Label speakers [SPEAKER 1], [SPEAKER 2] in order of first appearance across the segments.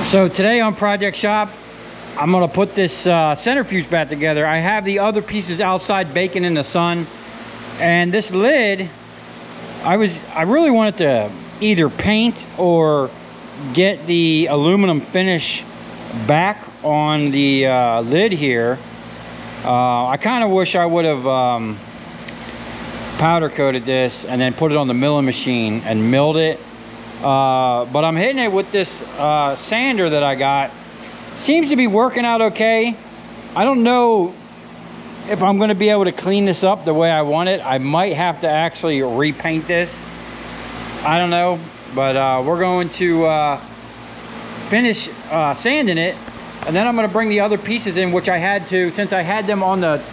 [SPEAKER 1] So today on Project Shop, I'm gonna put this centrifuge back together. I have the other pieces outside baking in the sun, and this lid, I really wanted to either paint or get the aluminum finish back on the lid here. I kind of wish I would have powder coated this and then put it on the milling machine and milled it. But I'm hitting it with this sander that I got. Seems to be working out okay. I don't know if I'm going to be able to clean this up the way I want it. I might have to actually repaint this. I don't know, but we're going to finish sanding it, and then I'm going to bring the other pieces in, which I had to, since I had them on the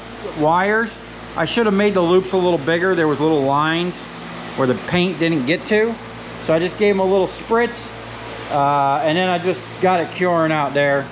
[SPEAKER 1] wires, I should have made the loops a little bigger. There was little lines where the paint didn't get to. So I just gave them a little spritz, and then I just got it curing out there.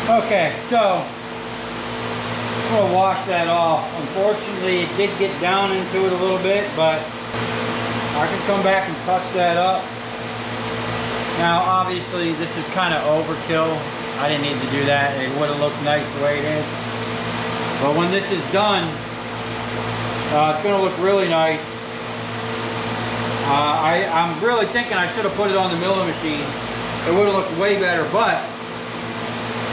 [SPEAKER 1] Okay, so I'm gonna wash that off. Unfortunately, it did get down into it a little bit, but I can come back and touch that up. Now, obviously, this is kind of overkill. I didn't need to do that. It would have looked nice the way it is. But when this is done, it's gonna look really nice. I'm really thinking I should have put it on the milling machine. It would have looked way better, but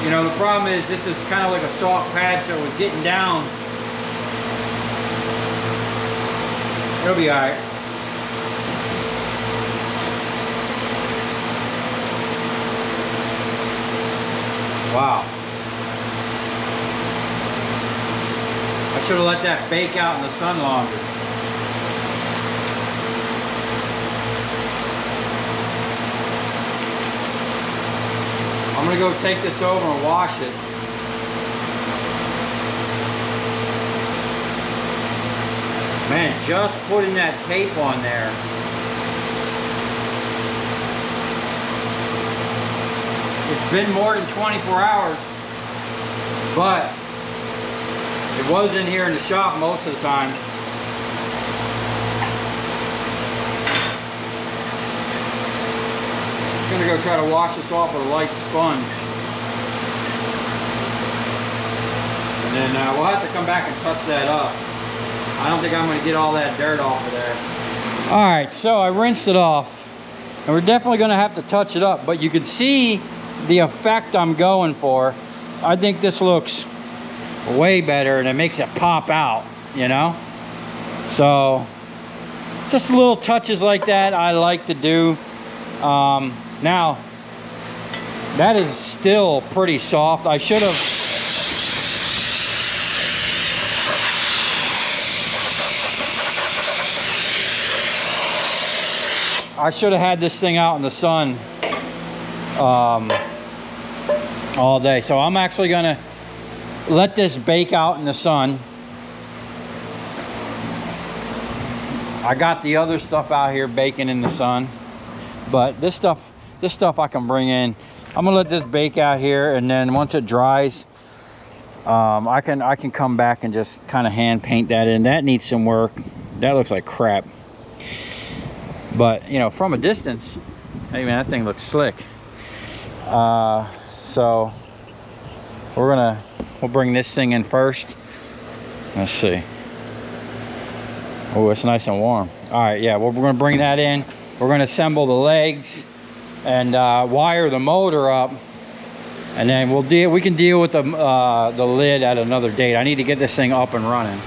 [SPEAKER 1] you know, the problem is this is kind of like a soft pad, so it was getting down. It'll be all right. Wow. I should have let that bake out in the sun longer. I'm gonna go take this over and wash it. Man, just putting that tape on there. It's been more than 24 hours, but it was in here in the shop most of the time. I'm gonna go try to wash this off with a light sponge, and then we'll have to come back and touch that up. I don't think I'm gonna get all that dirt off of there. All right, so I rinsed it off, and we're definitely gonna have to touch it up, but you can see the effect I'm going for. I think this looks way better, and it makes it pop out, you know? So just little touches like that I like to do. Now, that is still pretty soft. I should have had this thing out in the sun all day. So I'm actually gonna let this bake out in the sun. I got the other stuff out here baking in the sun, but this stuff I can bring in. I'm gonna let this bake out here, and then once it dries, I can come back and just kind of hand paint that in. That needs some work. That looks like crap, but you know, from a distance, hey man, that thing looks slick. So we're gonna We'll bring this thing in first. Let's see. Oh, it's nice and warm. All right, yeah, well, we're gonna bring that in. We're gonna assemble the legs and wire the motor up, and then we can deal with the lid at another date. I need to get this thing up and running.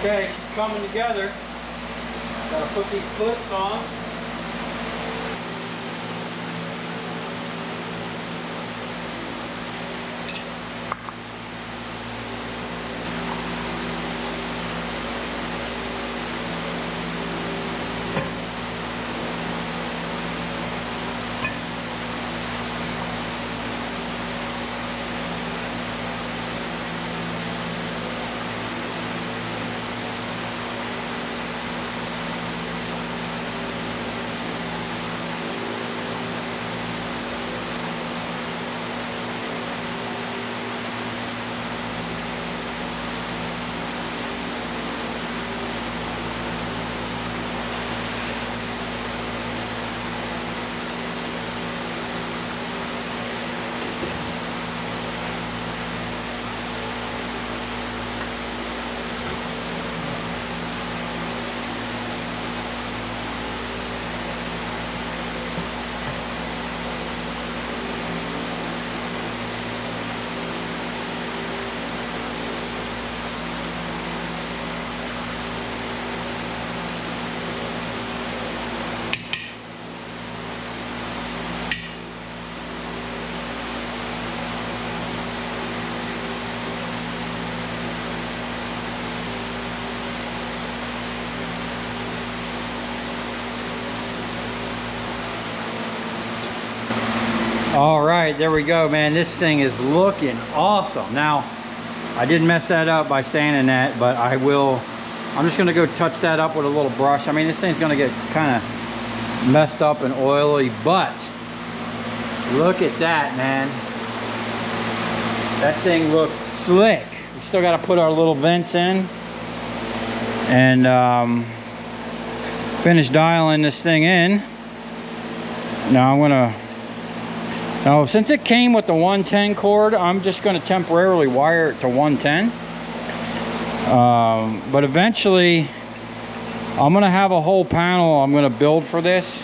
[SPEAKER 1] Okay, it's coming together. Gotta put these clips on. All right, there we go, man. This thing is looking awesome. Now, I did mess that up by sanding that, but I'm just gonna go touch that up with a little brush. I mean, this thing's gonna get kind of messed up and oily, but look at that, man. That thing looks slick. We still gotta put our little vents in and finish dialing this thing in. Now, since it came with the 110 cord, I'm just going to temporarily wire it to 110. But eventually, I'm going to have a whole panel I'm going to build for this.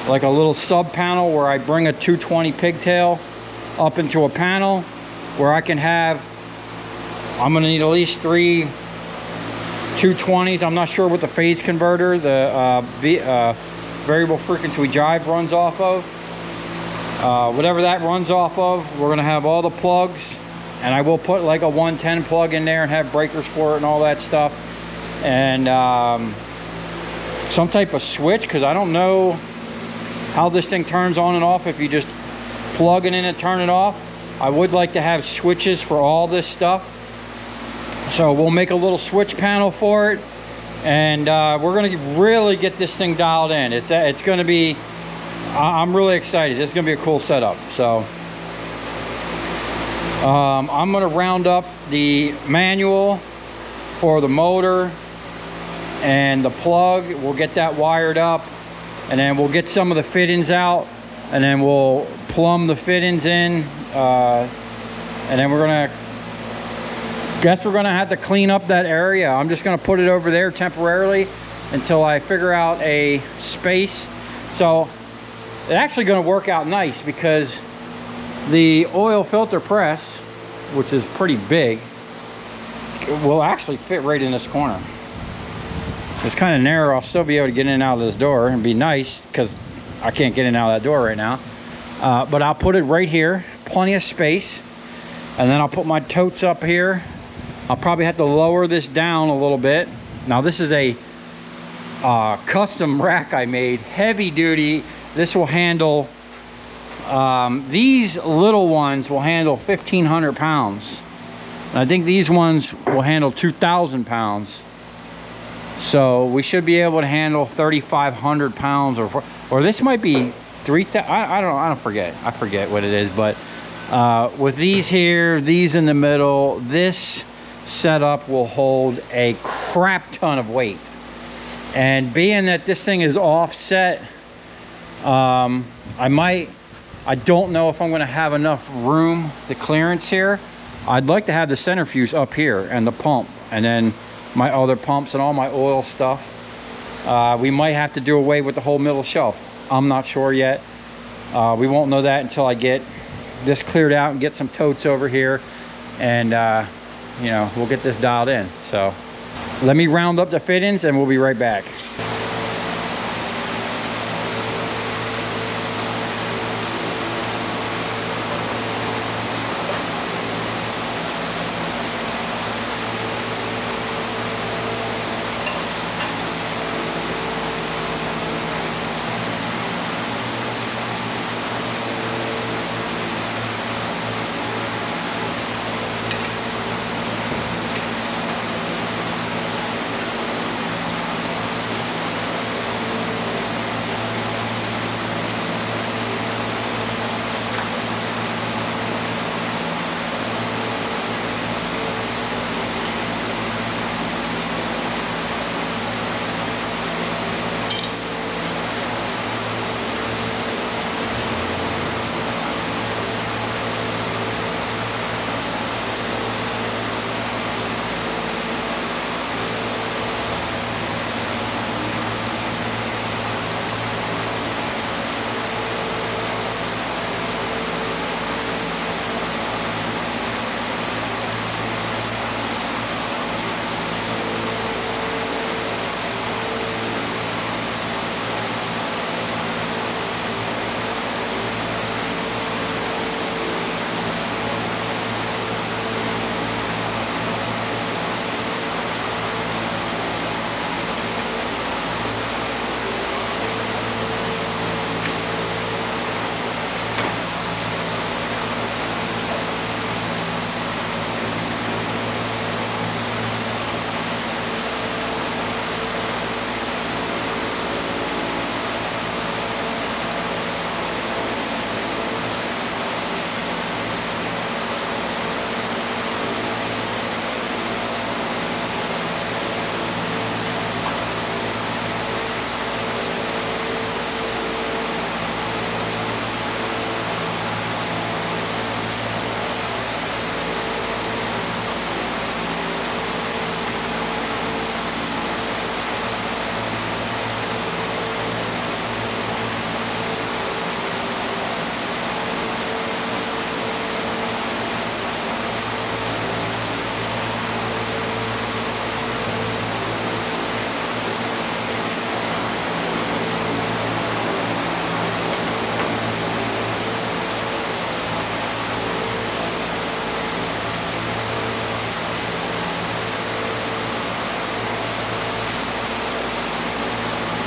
[SPEAKER 1] Like a little sub panel where I bring a 220 pigtail up into a panel where I can have, I'm going to need at least 3 220s. I'm not sure what the phase converter, the variable frequency drive runs off of. Whatever that runs off of, we're gonna have all the plugs, and I will put like a 110 plug in there and have breakers for it and all that stuff, and some type of switch, because I don't know how this thing turns on and off if you just plug it in and turn it off. I would like to have switches for all this stuff, so we'll make a little switch panel for it, and we're gonna really get this thing dialed in. It's gonna be, I'm really excited. It's gonna be a cool setup. So I'm gonna round up the manual for the motor and the plug. We'll get that wired up, and then we'll get some of the fittings out, and then we'll plumb the fittings in, and then we're gonna have to clean up that area. I'm just gonna put it over there temporarily until I figure out a space. So it's actually gonna work out nice, because the oil filter press, which is pretty big, will actually fit right in this corner. It's kind of narrow. I'll still be able to get in and out of this door, and be nice, because I can't get in and out of that door right now. But I'll put it right here, plenty of space, and then I'll put my totes up here. I'll probably have to lower this down a little bit. Now this is a custom rack I made, heavy duty. This will handle, these little ones will handle 1,500 pounds. I think these ones will handle 2,000 pounds. So we should be able to handle 3,500 pounds, or this might be 3,000. I don't forget. I forget what it is. But with these here, these in the middle, this setup will hold a crap ton of weight. And being that this thing is offset, I don't know if I'm going to have enough room, the clearance here. I'd like to have the centrifuge up here and the pump, and then my other pumps and all my oil stuff. We might have to do away with the whole middle shelf. I'm not sure yet. We won't know that until I get this cleared out and get some totes over here, and you know, we'll get this dialed in. So let me round up the fittings and we'll be right back.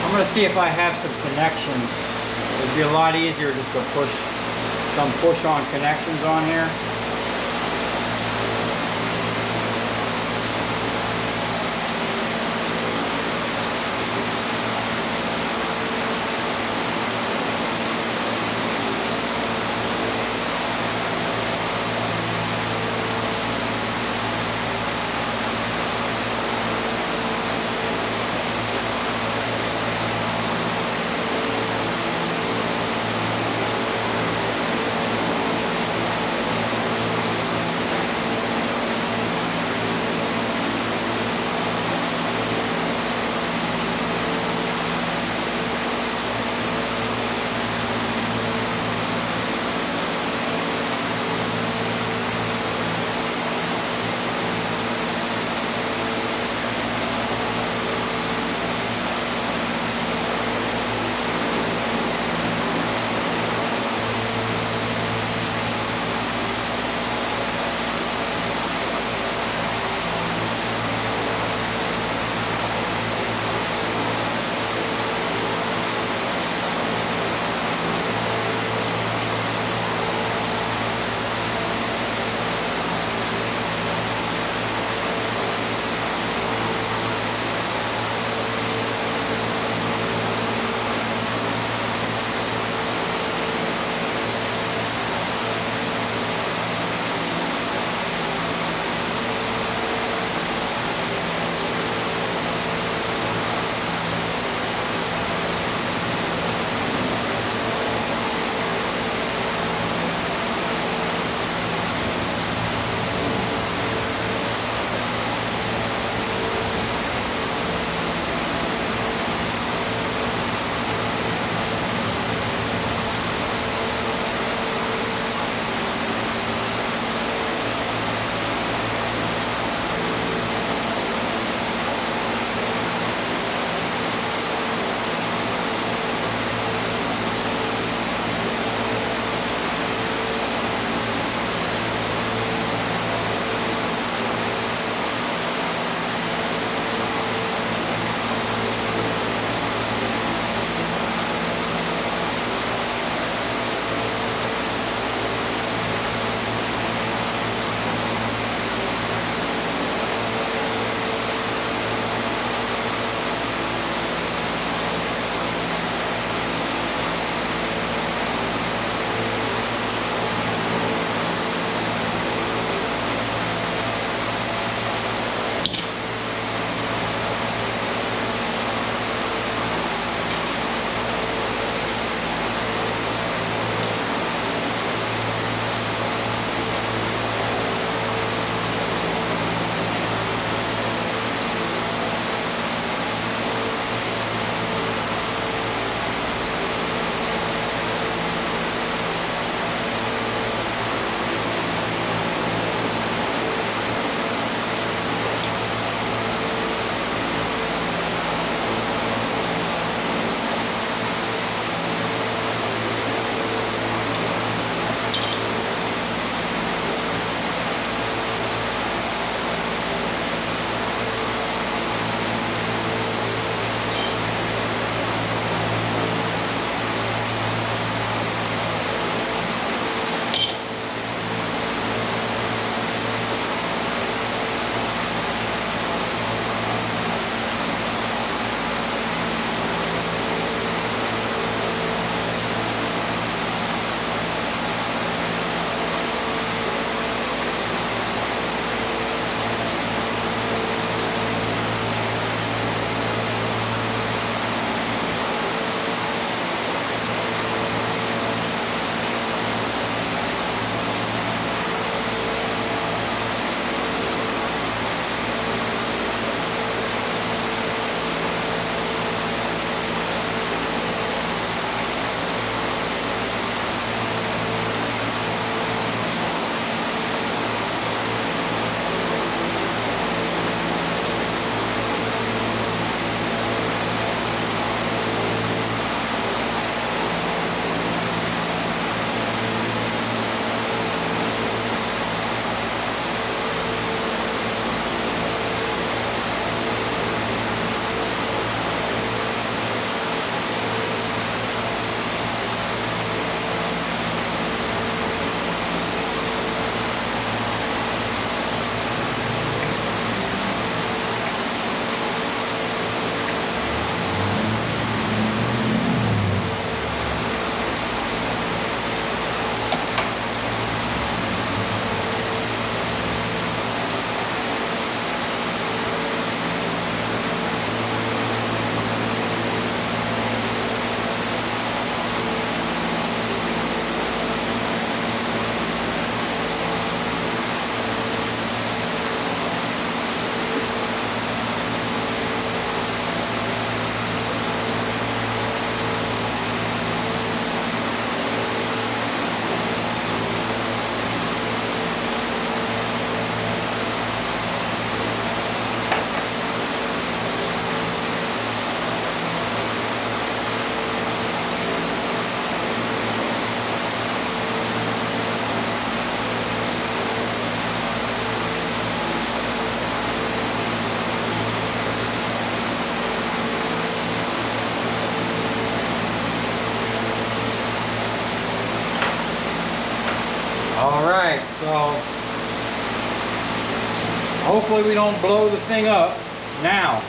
[SPEAKER 1] I'm going to see if I have some connections. It'd be a lot easier just to push some push-on connections on here. So hopefully we don't blow the thing up now.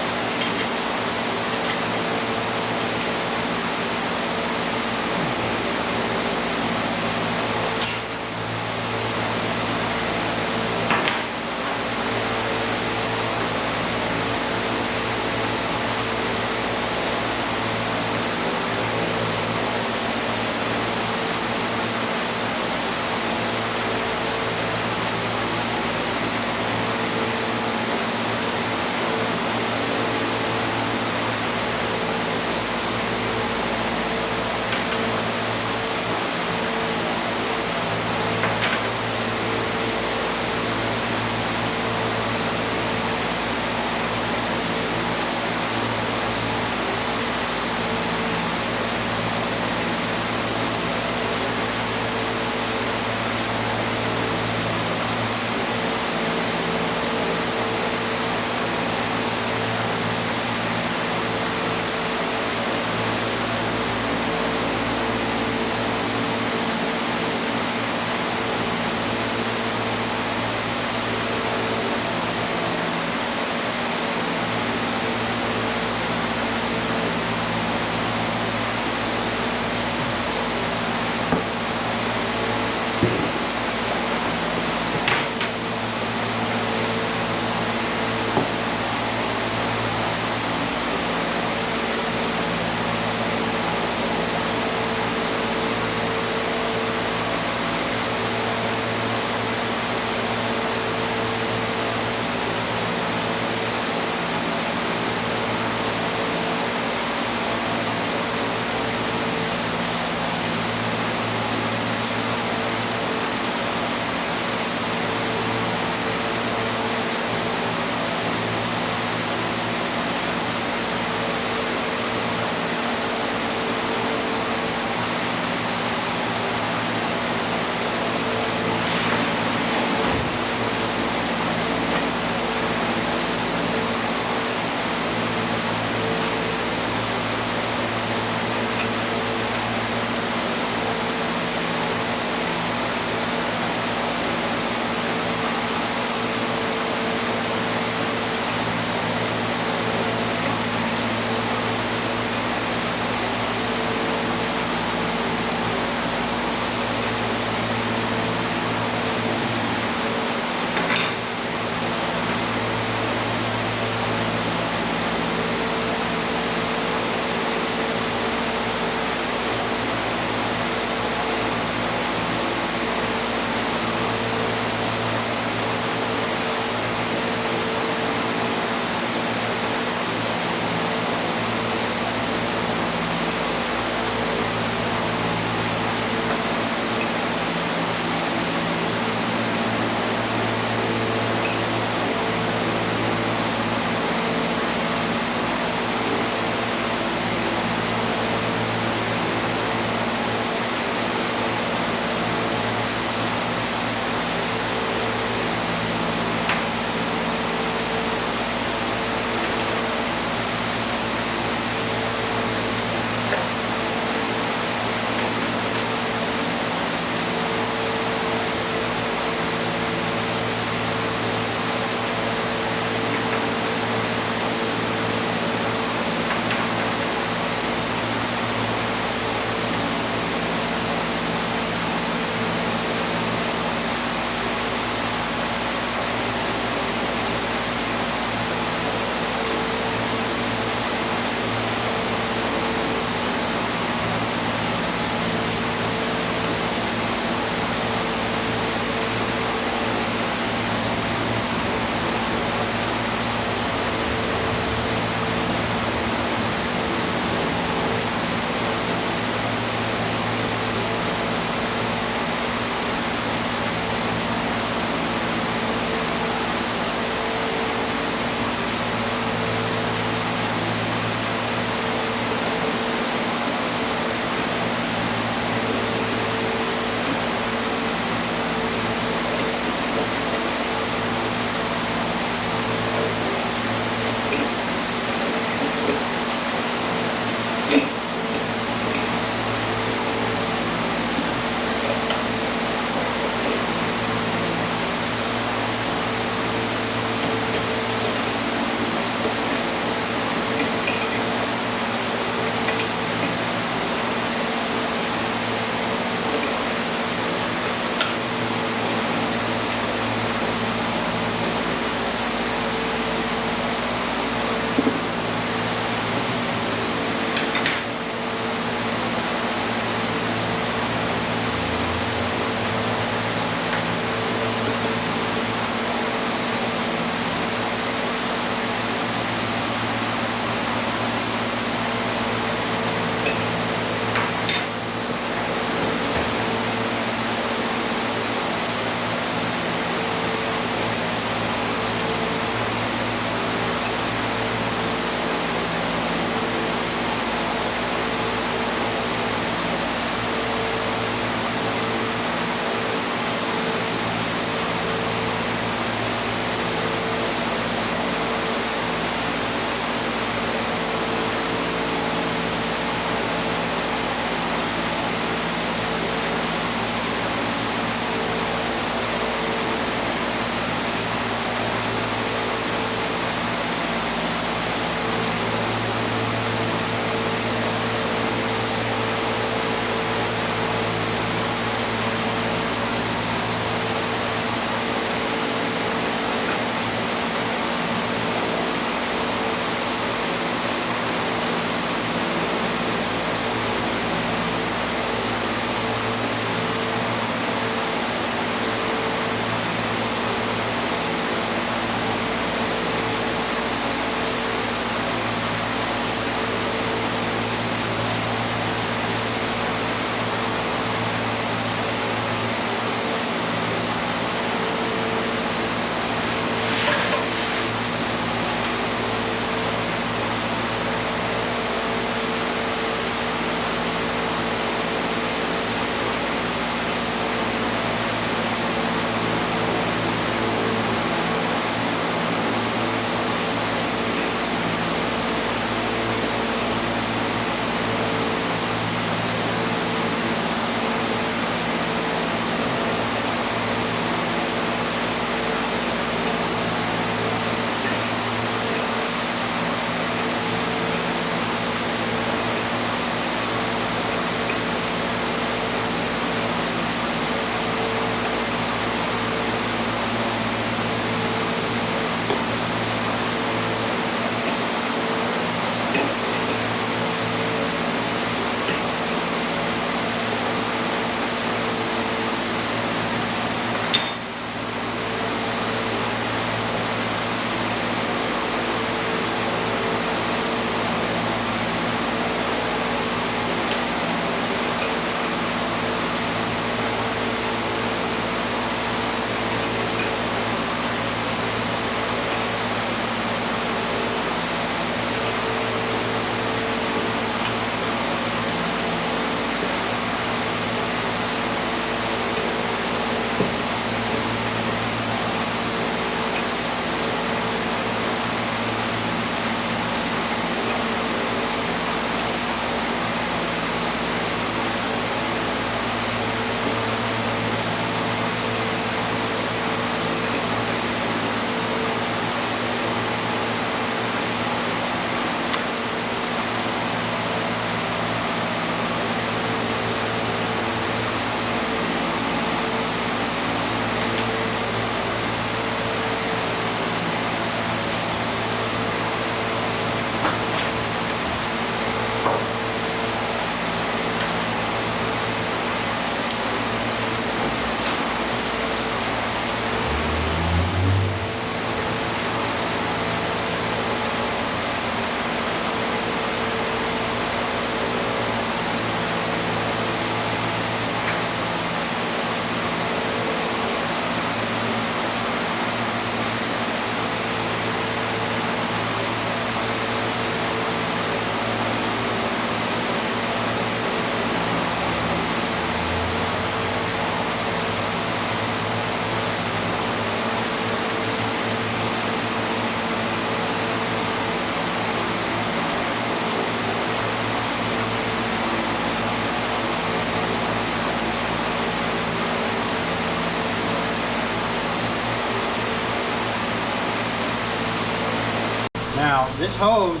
[SPEAKER 1] This hose,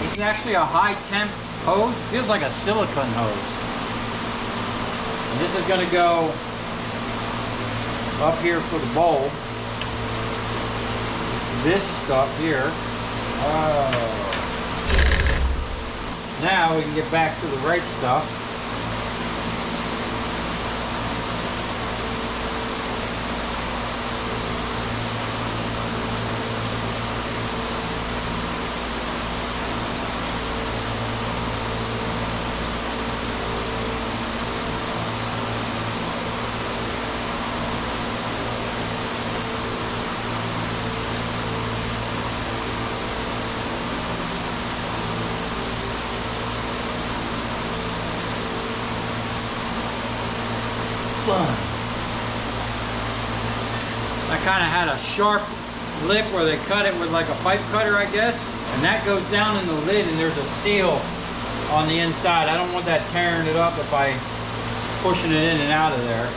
[SPEAKER 1] this is actually a high temp hose. Feels like a silicone hose. And this is going to go up here for the bulb. This stuff here. Oh. Now we can get back to the right stuff. I kind of had a sharp lip where they cut it with like a pipe cutter, I guess. And that goes down in the lid and there's a seal on the inside. I don't want that tearing it up if I pushing it in and out of there.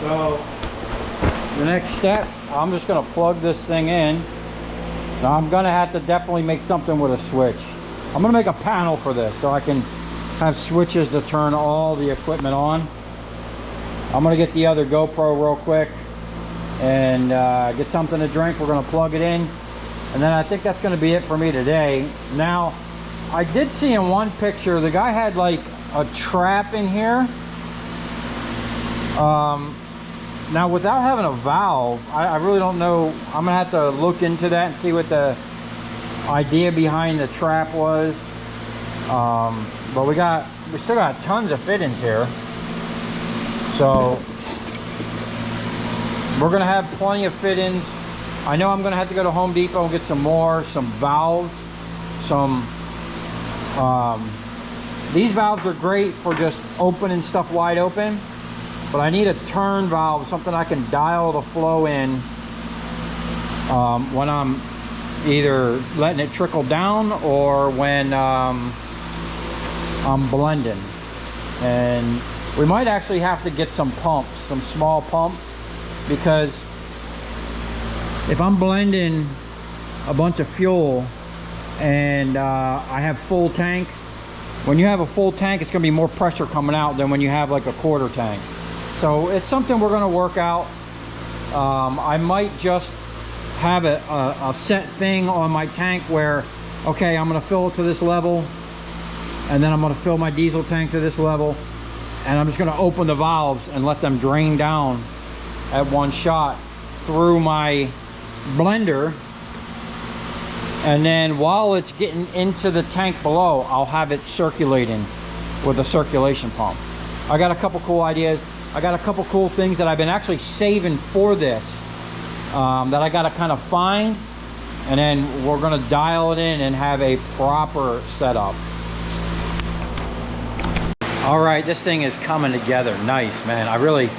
[SPEAKER 1] So the next step, I'm just going to plug this thing in. Now I'm going to have to definitely make something with a switch. I'm going to make a panel for this so I can have switches to turn all the equipment on. I'm going to get the other GoPro real quick and get something to drink. We're going to plug it in. And then I think that's going to be it for me today. Now, I did see in one picture, the guy had like a trap in here. Now without having a valve, I really don't know. I'm gonna have to look into that and see what the idea behind the trap was. But we still got tons of fittings here. So we're gonna have plenty of fittings. I know I'm gonna have to go to Home Depot and get some valves, these valves are great for just opening stuff wide open. But I need a turn valve, something I can dial the flow in when I'm either letting it trickle down or when I'm blending. And we might actually have to get some pumps, some small pumps, because if I'm blending a bunch of fuel and I have full tanks, when you have a full tank, it's going to be more pressure coming out than when you have like a quarter tank. So it's something we're going to work out. I might just have a set thing on my tank where, okay, I'm going to fill it to this level, and then I'm going to fill my diesel tank to this level, and I'm just going to open the valves and let them drain down at one shot through my blender. And then while it's getting into the tank below, I'll have it circulating with a circulation pump. I got a couple cool ideas. I got a couple cool things that I've been actually saving for this that I got to kind of find, and then we're going to dial it in and have a proper setup. All right, this thing is coming together nice, man. I really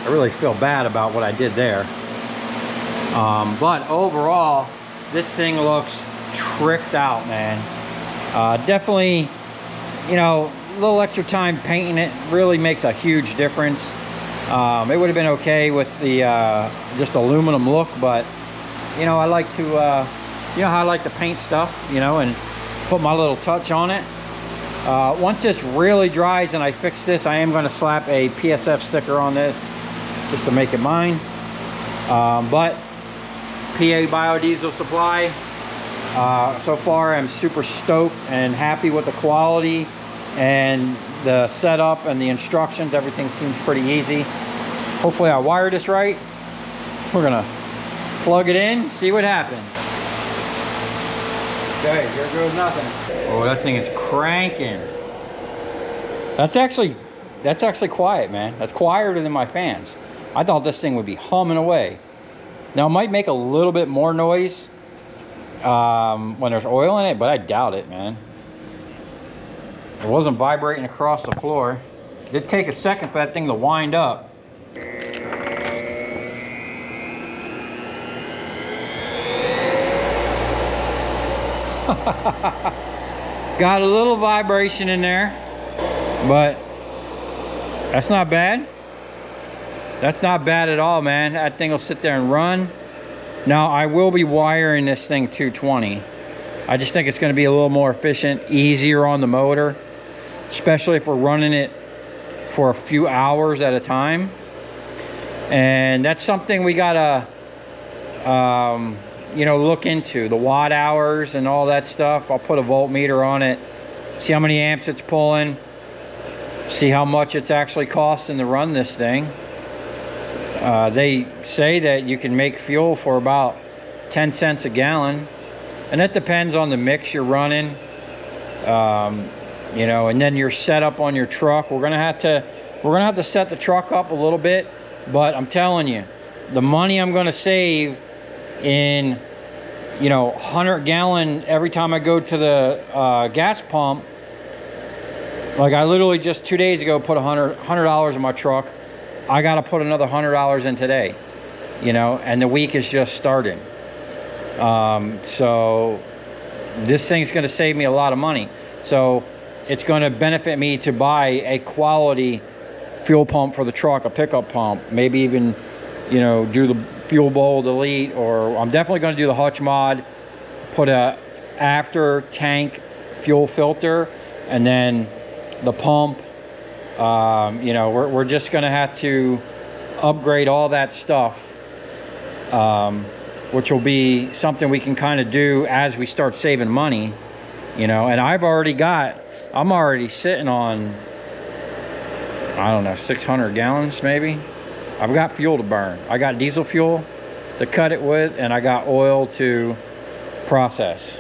[SPEAKER 1] I really feel bad about what I did there. But overall, this thing looks tricked out, man. Definitely, you know, a little extra time painting it really makes a huge difference. It would have been okay with the just aluminum look, but you know, I like to, you know how I like to paint stuff, you know, and put my little touch on it. Once this really dries and I fix this, I am going to slap a PSF sticker on this just to make it mine. But PA BioDiesel Supply, so far I'm super stoked and happy with the quality and the setup and the instructions. Everything seems pretty easy. Hopefully I wired this right. We're gonna plug it in, see what happens. Okay, here goes nothing. Oh, that thing is cranking. That's actually quiet, man. That's quieter than my fans. I thought this thing would be humming away. Now it might make a little bit more noise when there's oil in it, but I doubt it, man. It wasn't vibrating across the floor. It did take a second for that thing to wind up. Got a little vibration in there, but that's not bad. That's not bad at all, man. That thing will sit there and run. Now I will be wiring this thing 220. I just think it's going to be a little more efficient, easier on the motor, especially if we're running it for a few hours at a time. And that's something we gotta you know, look into, the watt hours and all that stuff. I'll put a voltmeter on it, see how many amps it's pulling, see how much it's actually costing to run this thing. They say that you can make fuel for about 10 cents a gallon, and that depends on the mix you're running, you know, and then your setup on your truck. We're gonna have to set the truck up a little bit, but I'm telling you, the money I'm gonna save in, you know, 100 gallon every time I go to the gas pump. Like I literally just 2 days ago put $100 in my truck. I got to put another $100 in today, you know, and the week is just starting. So this thing's going to save me a lot of money. So it's going to benefit me to buy a quality fuel pump for the truck, a pickup pump, maybe even, you know, do the fuel bowl delete, or I'm definitely going to do the hutch mod, put a after tank fuel filter, and then the pump. You know, we're just going to have to upgrade all that stuff, which will be something we can kind of do as we start saving money, you know. And I'm already sitting on, I don't know, 600 gallons maybe. I've got fuel to burn. I got diesel fuel to cut it with, and I got oil to process.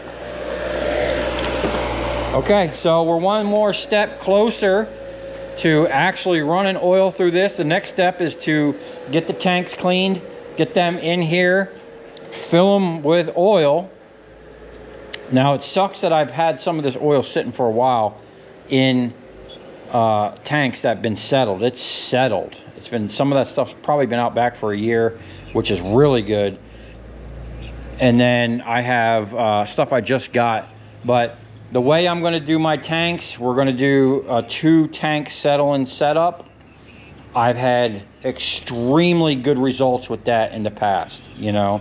[SPEAKER 1] Okay, so we're one more step closer to actually running oil through this. The next step is to get the tanks cleaned, get them in here, fill them with oil. Now it sucks that I've had some of this oil sitting for a while in tanks that have been settled. It's settled. It's been, some of that stuff's probably been out back for a year, which is really good. And then I have stuff I just got. But the way I'm going to do my tanks, we're going to do a 2-tank settle and setup. I've had extremely good results with that in the past, you know.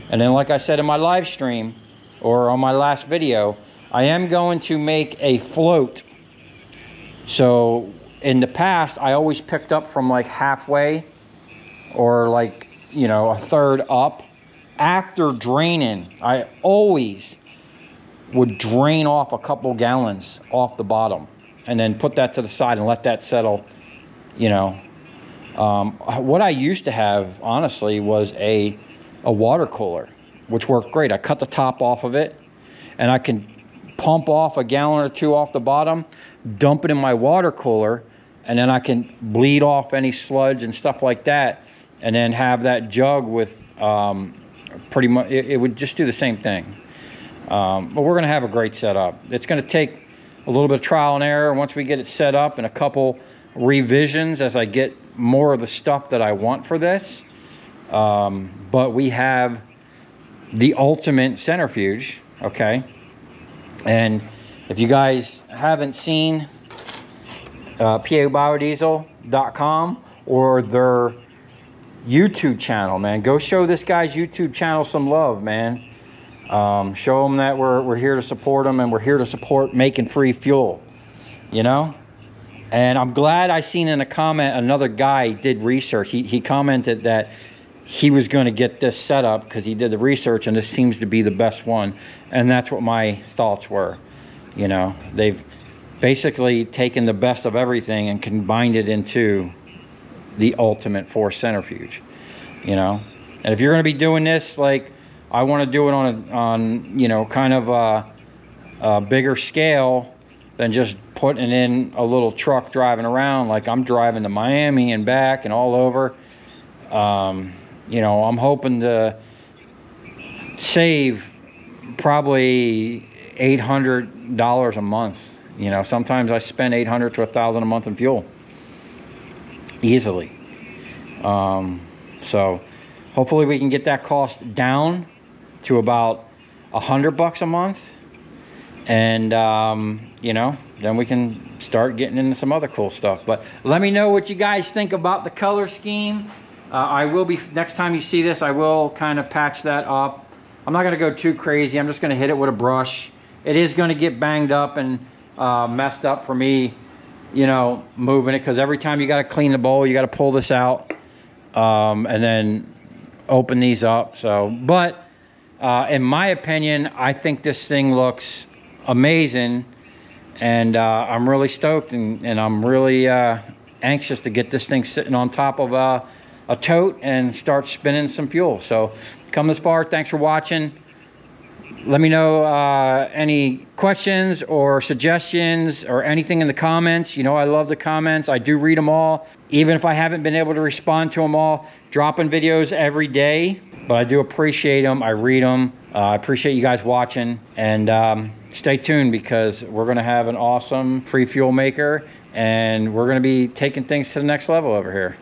[SPEAKER 1] And then, like I said in my live stream or on my last video, I am going to make a float. So in the past, I always picked up from like halfway or like, you know, a third up. After draining, I always would drain off a couple gallons off the bottom and then put that to the side and let that settle, you know. What I used to have, honestly, was a water cooler, which worked great. I cut the top off of it, and I can pump off a gallon or two off the bottom, dump it in my water cooler, and then I can bleed off any sludge and stuff like that, and then have that jug with pretty much, it would just do the same thing. But we're going to have a great setup. It's going to take a little bit of trial and error once we get it set up, and a couple revisions as I get more of the stuff that I want for this. But we have the ultimate centrifuge, okay? And if you guys haven't seen PABiodiesel.com or their YouTube channel, man, go show this guy's YouTube channel some love, man. Show them that we're here to support them, and we're here to support making free fuel, you know? And I'm glad I seen in a comment another guy did research. He commented that he was going to get this set up because he did the research, and this seems to be the best one. And that's what my thoughts were. You know, they've basically taken the best of everything and combined it into the ultimate force centrifuge, you know. And if you're going to be doing this, like I want to do it on you know, kind of a bigger scale than just putting in a little truck driving around. Like I'm driving to Miami and back and all over. You know, I'm hoping to save probably $800 a month. You know, sometimes I spend $800 to $1,000 a month in fuel easily. So hopefully we can get that cost down to about $100 a month, and you know, then we can start getting into some other cool stuff. But let me know what you guys think about the color scheme. I will be, next time you see this, I will kind of patch that up. I'm not going to go too crazy. I'm just going to hit it with a brush. It is going to get banged up and messed up for me, you know, moving it, because every time you got to clean the bowl, you got to pull this out and then open these up. So, but in my opinion, I think this thing looks amazing, and I'm really stoked, and I'm really anxious to get this thing sitting on top of a tote and start spinning some fuel. So come this far, thanks for watching. Let me know any questions or suggestions or anything in the comments. You know, I love the comments. I do read them all, even if I haven't been able to respond to them all. Dropping videos every day, but I do appreciate them. I read them. I appreciate you guys watching, and stay tuned, because we're going to have an awesome free fuel maker, and we're going to be taking things to the next level over here.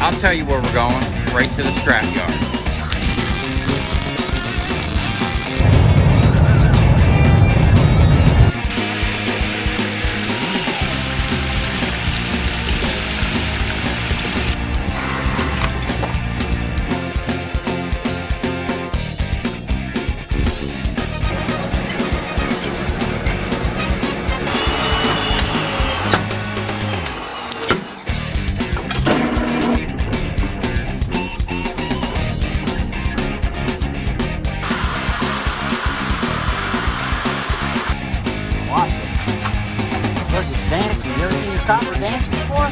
[SPEAKER 1] I'll tell you where we're going, right to the scrap yard. Dancing. You ever seen your copper dance before?